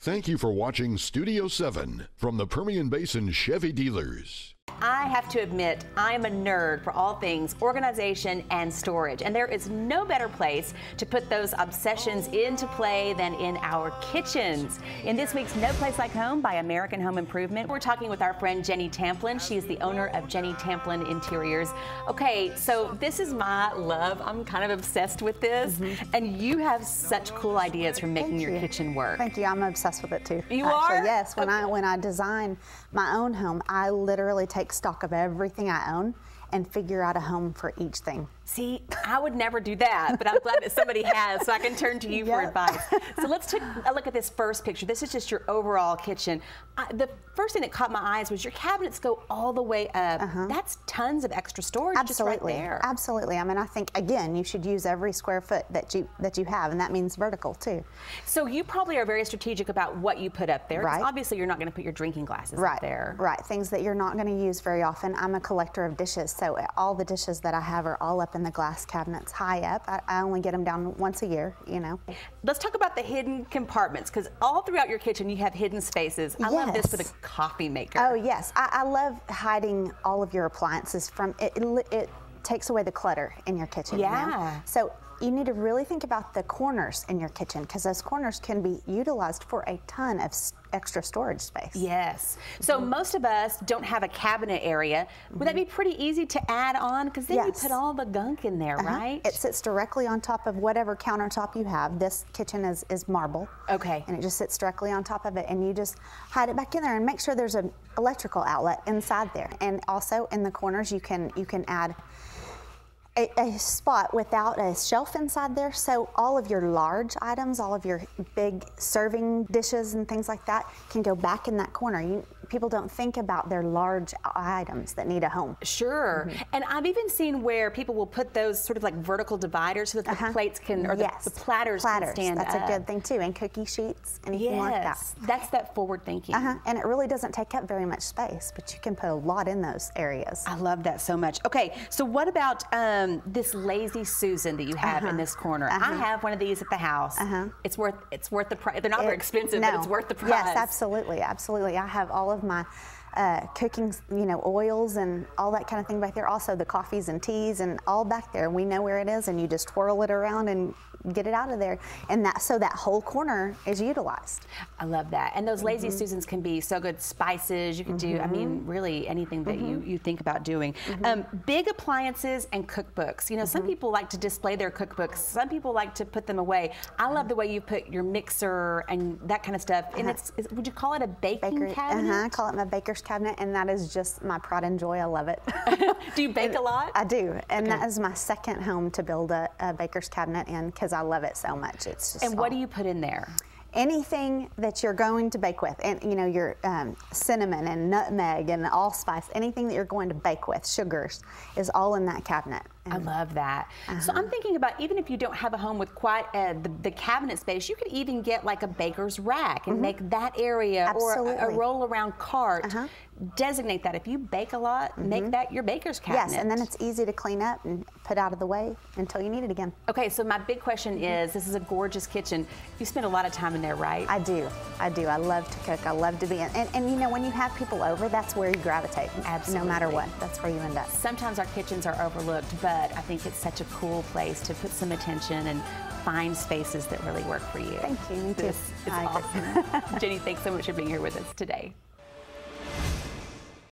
Thank you for watching Studio 7 from the Permian Basin Chevy dealers. I have to admit, I'm a nerd for all things organization and storage, and there is no better place to put those obsessions into play than in our kitchens. In this week's No Place Like Home by American Home Improvement, we're talking with our friend Jenny Tamplin. She is the owner of Jenny Tamplin Interiors. Okay, so this is my love. I'm kind of obsessed with this, and you have such cool ideas for making your kitchen work. Thank you. I'm obsessed with it too. You actually, are? Yes. When I design my own home, I literally take stock of everything I own and figure out a home for each thing. See, I would never do that, but I'm glad that somebody has, so I can turn to you for advice. So let's take a look at this first picture. This is just your overall kitchen. The first thing that caught my eyes was your cabinets go all the way up. That's tons of extra storage just right there. Absolutely. I mean, I think, again, you should use every square foot that you have, and that means vertical, too. So you probably are very strategic about what you put up there. Right. Obviously, you're not going to put your drinking glasses up there. Right. Things that you're not going to use very often. I'm a collector of dishes, so all the dishes that I have are all up in the glass cabinets high up. I only get them down once a year, you know. Let's talk about the hidden compartments, because all throughout your kitchen you have hidden spaces. I love this for the coffee maker. Oh yes, I love hiding all of your appliances from it. It takes away the clutter in your kitchen. Yeah. You know? So you need to really think about the corners in your kitchen, because those corners can be utilized for a ton of extra storage space. Yes. So most of us don't have a cabinet area. Would that be pretty easy to add on? Because then you put all the gunk in there, right? It sits directly on top of whatever countertop you have. This kitchen is marble. Okay. And it just sits directly on top of it, and you just hide it back in there and make sure there's an electrical outlet inside there. And also in the corners you can add a spot without a shelf inside there, so all of your large items, all of your big serving dishes and things like that can go back in that corner. People don't think about their large items that need a home. Sure. And I've even seen where people will put those sort of like vertical dividers so that the plates can, or the platters can stand That's up. a good thing too, and cookie sheets, anything like that. That's that forward thinking. And it really doesn't take up very much space, but you can put a lot in those areas. I love that so much. Okay, so what about this Lazy Susan that you have in this corner? I have one of these at the house. It's worth the price. They're not very expensive, but it's worth the price. Yes, absolutely, absolutely. I have all of my cooking, oils and all that kind of thing back there. Also the coffees and teas and all back there. We know where it is, and you just twirl it around and get it out of there, and so that whole corner is utilized. I love that. And those Lazy Susans can be so good. Spices, you can do, I mean, really anything that you think about doing. Big appliances and cookbooks. You know, some people like to display their cookbooks. Some people like to put them away. I love the way you put your mixer and that kind of stuff. And would you call it a baking cabinet? I call it my baker's cabinet, and that is just my pride and joy. I love it. Do you bake a lot? I do, and that is my second home to build a baker's cabinet in, because I love it so much. It's just what do you put in there? Anything that you're going to bake with, and your cinnamon and nutmeg and allspice, anything that you're going to bake with, sugars, is all in that cabinet. I love that. So I'm thinking about, even if you don't have a home with quite the cabinet space, you could even get like a baker's rack and make that area, or a roll around cart. Designate that. If you bake a lot, make that your baker's cabinet. Yes, and then it's easy to clean up and put out of the way until you need it again. Okay, so my big question is, this is a gorgeous kitchen. You spend a lot of time in there, right? I do. I love to cook. I love to be in. And when you have people over, that's where you gravitate. Absolutely. No matter what, that's where you end up. Sometimes our kitchens are overlooked, but I think it's such a cool place to put some attention and find spaces that really work for you. Thank you. Me too. It's awesome. Jenny, thanks so much for being here with us today.